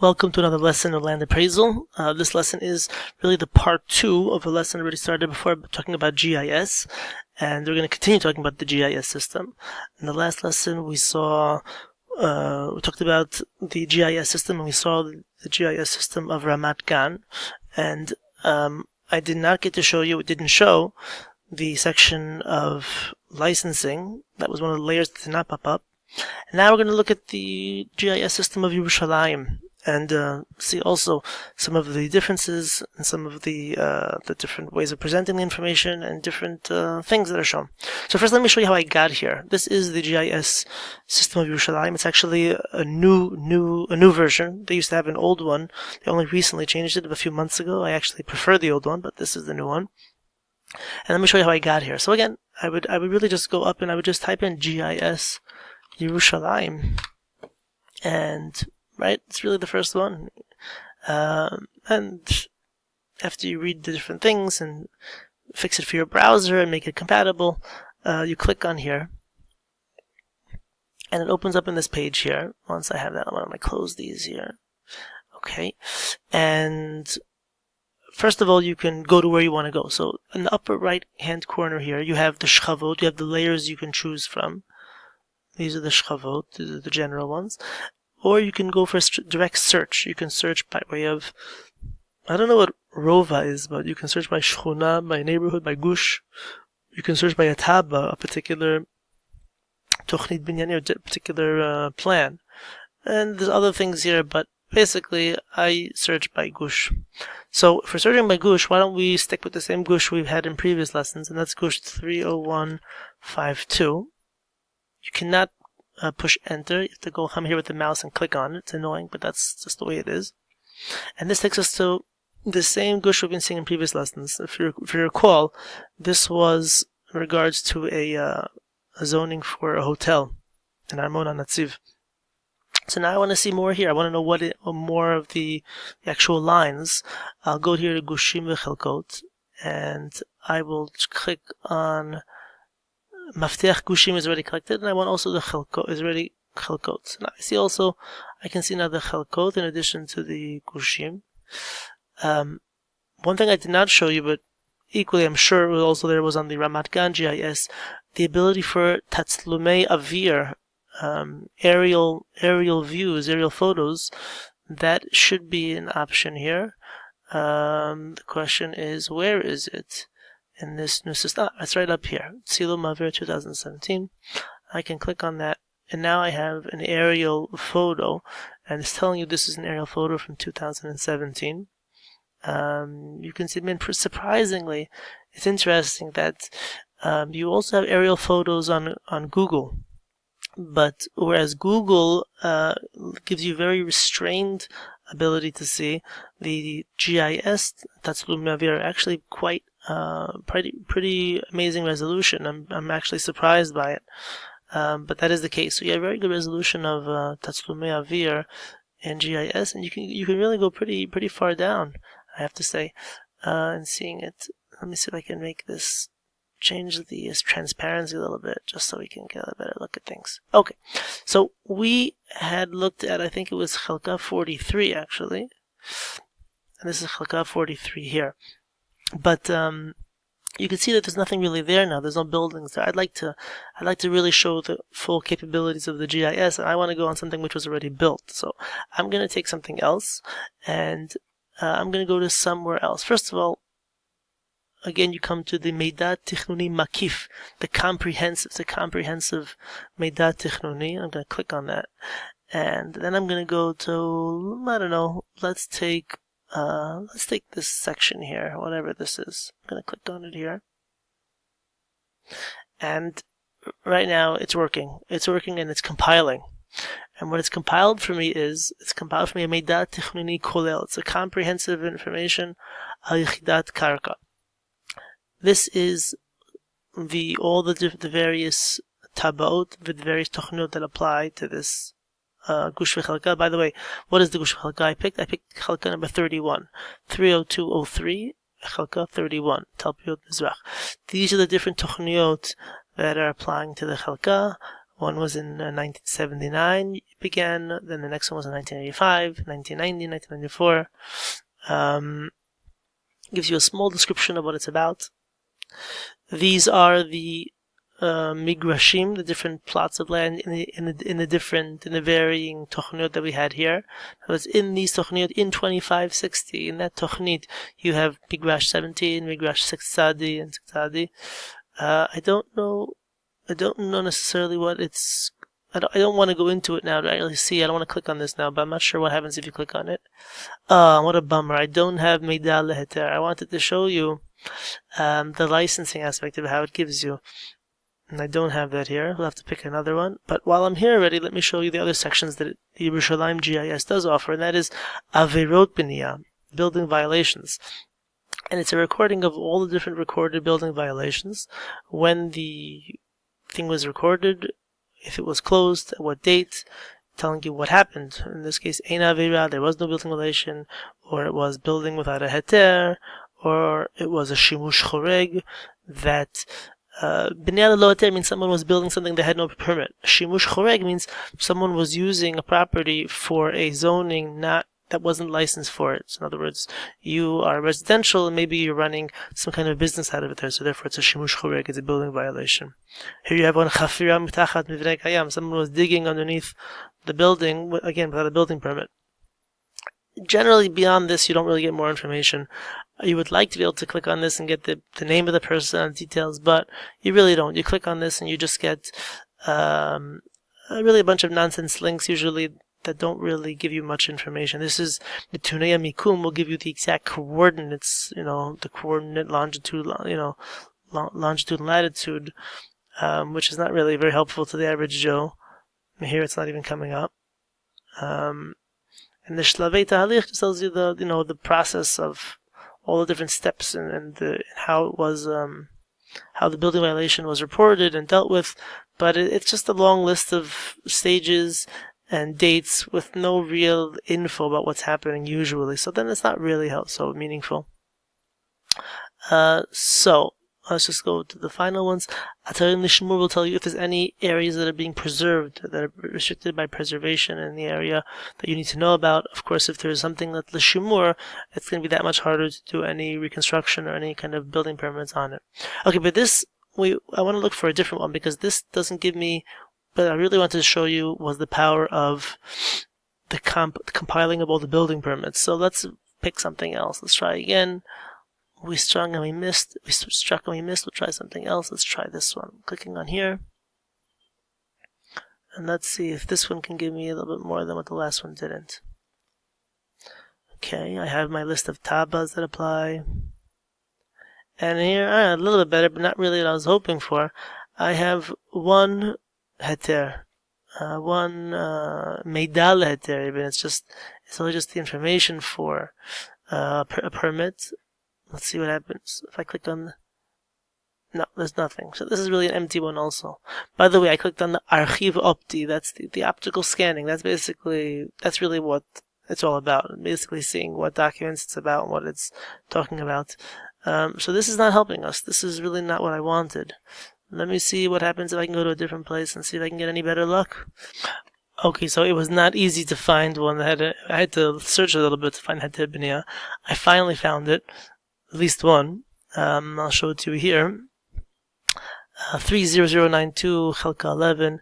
Welcome to another lesson of land appraisal. This lesson is really the part 2 of a lesson already started before, talking about GIS, and we're going to continue talking about the GIS system. In the last lesson, we talked about the GIS system, and we saw the GIS system of Ramat Gan, and I did not get to show you, it didn't show the section of licensing. That was one of the layers that did not pop up. And now we're going to look at the GIS system of Jerusalem and see also some of the differences and some of the different ways of presenting the information and different things that are shown. So first, let me show you how I got here. This is the GIS system of Jerusalem. It's actually a new version. They used to have an old one. They only recently changed it a few months ago. I actually prefer the old one, but this is the new one. And let me show you how I got here. So again, I would really just go up and I would just type in GIS Jerusalem, and right, it's really the first one. And after you read the different things and fix it for your browser and make it compatible, you click on here, and it opens up in this page here. Once I have that, I'm going to close these here. Okay, and first of all, you can go to where you want to go. So in the upper right-hand corner here, you have the shchavot. You have the layers you can choose from. These are the shchavot, these are the general ones. Or you can go for a direct search. You can search by way of, I don't know what rova is, but you can search by shchuna, by neighborhood, by gush. You can search by a taba, a particular tochnit binyani, a particular plan. And there's other things here, but basically I search by gush. So for searching by gush, why don't we stick with the same gush we've had in previous lessons, and that's gush 30152. You cannot push enter. You have to come here with the mouse and click on it. It's annoying, but that's just the way it is. And this takes us to the same gush we've been seeing in previous lessons. If you recall, this was in regards to a zoning for a hotel in Armona Natziv. So now I want to see more here. I want to know more of the actual lines. I'll go here to Gushim v'Chelkot, and I will click on Mafteach Gushim is already collected, and I want also the Chelkot is already Chelkot. Now I can see now the Chelkot in addition to the Gushim. One thing I did not show you, but equally I'm sure was also there, was on the Ramat Gan GIS, the ability for Tatzlumei Avir, aerial views, aerial photos. That should be an option here. The question is, where is it in this new system? It's right up here. Tzilum Avir 2017. I can click on that, and now I have an aerial photo, and it's telling you this is an aerial photo from 2017. You can see, surprisingly, it's interesting that you also have aerial photos on Google. But whereas Google gives you very restrained ability to see, the GIS Tatzlum Avir are actually quite pretty amazing resolution. I'm actually surprised by it, but that is the case. So you have very good resolution of Tatzlum Avir in GIS, and you can really go pretty far down, I have to say, in seeing it. Let me see if I can make this. Change the transparency a little bit, just so we can get a better look at things. Okay, so we had looked at, I think it was Chelka 43 actually, and this is Chelka 43 here. But you can see that there's nothing really there now. There's no buildings there. I'd like to really show the full capabilities of the GIS, and I want to go on something which was already built. So I'm going to take something else, and I'm going to go to somewhere else. First of all, again, you come to the Meida Tichnuni Makif, the comprehensive Meida Tichnuni. I'm going to click on that, and then I'm going to go to, I don't know, let's take this section here, whatever this is. I'm going to click on it here, and right now it's working. It's working and it's compiling. And what it's compiled for me a Meida Tichnuni Kolel. It's a comprehensive information al Yechidat Karka. This is all the various tabaot, the various tochnot that apply to this gush v'chelka. By the way, what is the gush v'chelka I picked? I picked chelka number 31, 30203, chelka 31, Talpiot Mizrach. These are the different tochnot that are applying to the chelka. One was in 1979 began, then the next one was in 1985, 1990, 1994. Gives you a small description of what it's about. These are the migrashim, the different plots of land in the varying tochniyot that we had here. So it's in these tochniyot in 2560. In that tochnit, you have migrash 17, migrash 6 tzadi, and 6 tzadi. I don't know necessarily what it's. I don't want to go into it now to actually see. I don't want to click on this now, but I'm not sure what happens if you click on it. What a bummer. I don't have Meida Leheter. I wanted to show you the licensing aspect of how it gives you. And I don't have that here. We'll have to pick another one. But while I'm here already, let me show you the other sections that the Jerusalem GIS does offer, and that is Averot B'niyah, building violations. And it's a recording of all the different recorded building violations, when the thing was recorded, if it was closed, at what date, telling you what happened. In this case, Ein Avera, there was no building violation, or it was building without a heter, or it was a shimush choreg, that B'niyah lo heter means someone was building something that had no permit. Shimush choreg means someone was using a property for a zoning that wasn't licensed for it. So in other words, you are residential and maybe you're running some kind of business out of it there, so therefore it's a shimush choreg, it's a building violation. Here you have one chafira mitachat mivnei kayam, someone was digging underneath the building, again without a building permit. Generally beyond this you don't really get more information. You would like to be able to click on this and get the name of the person and details, but you really don't. You click on this and you just get really a bunch of nonsense links usually that don't really give you much information. This is the Tunei Mikum will give you the exact coordinates, the coordinate longitude, longitude and latitude, which is not really very helpful to the average Joe. Here it's not even coming up. And the Shlavei Tahalich just tells you the process of all the different steps and how it was, how the building violation was reported and dealt with. But it's just a long list of stages and dates with no real info about what's happening usually. So then it's not really so meaningful. So let's just go to the final ones. Atarim Lishmur will tell you if there's any areas that are being preserved, that are restricted by preservation in the area that you need to know about. Of course, if there's something that Lishmur, it's going to be that much harder to do any reconstruction or any kind of building permits on it. Okay, but I want to look for a different one because this doesn't give me. But I really wanted to show you was the power of the compiling of all the building permits. So let's pick something else. Let's try again. We struck and we missed. We'll try something else. Let's try this one. Clicking on here. And let's see if this one can give me a little bit more than what the last one didn't. Okay, I have my list of tabas that apply. And here, a little bit better, but not really what I was hoping for. I have one heter, one meidal heter, even it's only just the information for a permit. Let's see what happens if I click on no, there's nothing. So this is really an empty one also. By the way, I clicked on the Archiv Opti, that's the optical scanning. That's really what it's all about. Basically seeing what documents it's about and what it's talking about. So this is not helping us. This is really not what I wanted. Let me see what happens if I can go to a different place and see if I can get any better luck. Okay, so it was not easy to find one. I had to search a little bit to find Heter B'niyah. I finally found it, at least one. I'll show it to you here. 30092 Chelka 11,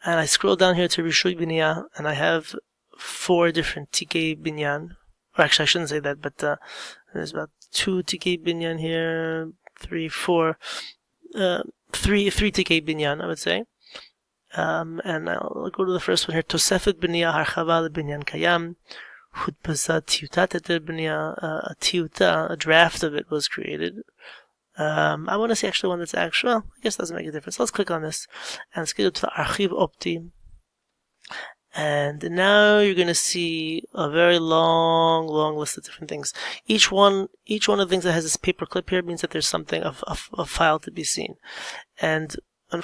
and I scroll down here to Rishui B'niyah, and I have 4 different TK Binyan. Or actually, I shouldn't say that, but there's about 2 TK Binyan here, 3 TK Binyan, I would say. And I'll go to the first one here. Tosefet B'niyah Harchava Binyan Kayam. Hudpasa Tiutat Heter B'niyah. A tiuta, a draft of it was created. I want to see actually one that's actual. Well, I guess it doesn't make a difference. Let's click on this. And let's get up to the Archiv Opti. And now you're going to see a very long list of different things. Each one of the things that has this paper clip here means that there's something of a file to be seen. And I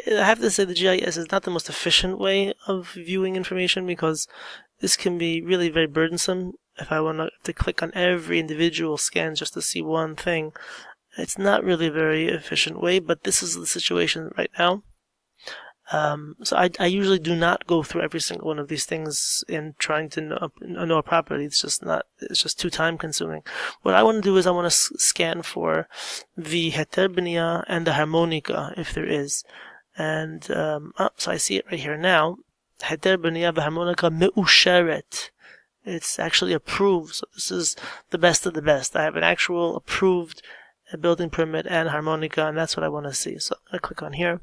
have to say the GIS is not the most efficient way of viewing information because this can be really very burdensome. If I want to click on every individual scan just to see one thing, it's not really a very efficient way, but this is the situation right now. So I usually do not go through every single one of these things in trying to know a property. It's just too time consuming. What I want to do is I want to scan for the heter b'niya and the harmonica, if there is. And, so I see it right here now. Heter b'niya v'harmonica me'usheret. It's actually approved. So this is the best of the best. I have an actual approved building permit and harmonica, and that's what I want to see. So I'm going to click on here.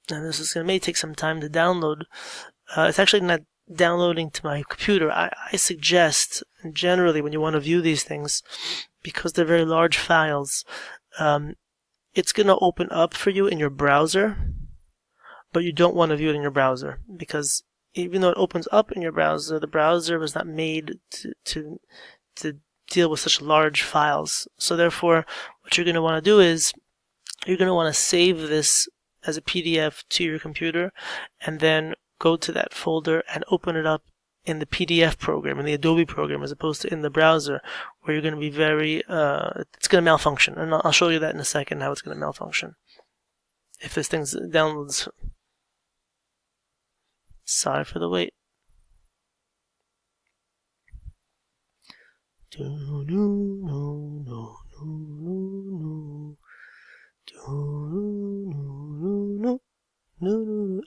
And this may take some time to download. It's actually not downloading to my computer. I suggest, generally, when you want to view these things, because they're very large files, it's going to open up for you in your browser, but you don't want to view it in your browser, because even though it opens up in your browser, the browser was not made to deal with such large files. So therefore, what you're going to want to do is you're going to want to save this as a PDF to your computer, and then go to that folder and open it up in the PDF program, in the Adobe program, as opposed to in the browser, where you're going to be it's going to malfunction. And I'll show you that in a second, how it's going to malfunction if this thing downloads. Sorry for the wait.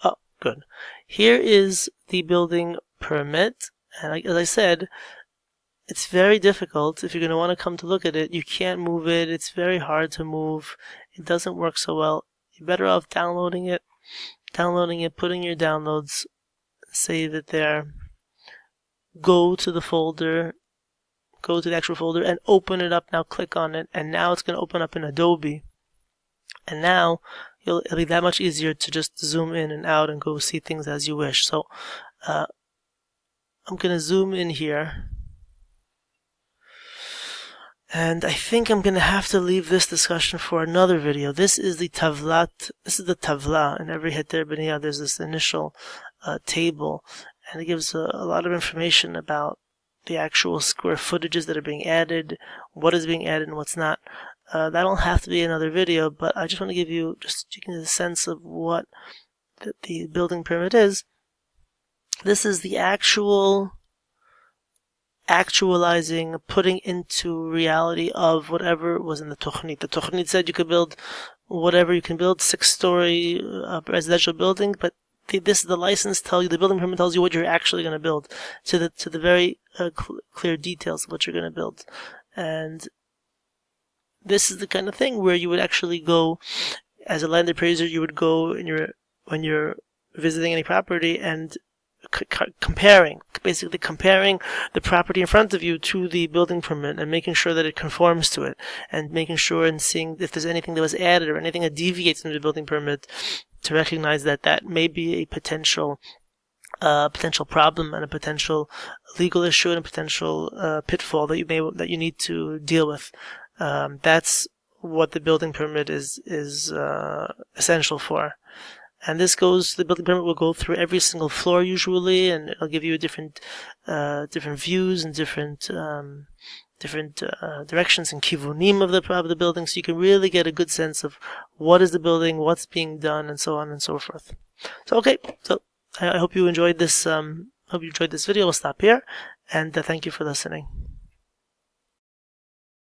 Oh, good. Here is the building permit, and as I said, it's very difficult. If you're going to want to come to look at it, you can't move it. It's very hard to move. It doesn't work so well. You're better off downloading it, putting your downloads, save it there, go to the folder, go to the actual folder, and open it up. Now click on it, and now it's going to open up in Adobe. And now it'll be that much easier to just zoom in and out and go see things as you wish. So I'm going to zoom in here. And I think I'm going to have to leave this discussion for another video. This is the tavla. In every heter b'niya, there's this initial table, and it gives a lot of information about the actual square footages that are being added, what is being added and what's not. That'll have to be another video, but I just want to give you a sense of what the building permit is. This is the actualizing, putting into reality of whatever was in the Tuchnit. The Tuchnit said you could build whatever you can build, 6-story residential building, but the license tells you, the building permit tells you what you're actually going to build, to the very clear details of what you're going to build. And this is the kind of thing where you would actually go, as a land appraiser, you would go when you're visiting any property and comparing the property in front of you to the building permit and making sure that it conforms to it, and making sure and seeing if there's anything that was added or anything that deviates from the building permit, to recognize that may be a potential problem and a potential legal issue and a potential pitfall that you need to deal with. That's what the building permit is essential for. And the building permit will go through every single floor usually, and it'll give you different views and different directions and kivunim of the building, so you can really get a good sense of what is the building, what's being done, and so on and so forth. So okay, so I hope you enjoyed this. Hope you enjoyed this video. We'll stop here, and thank you for listening.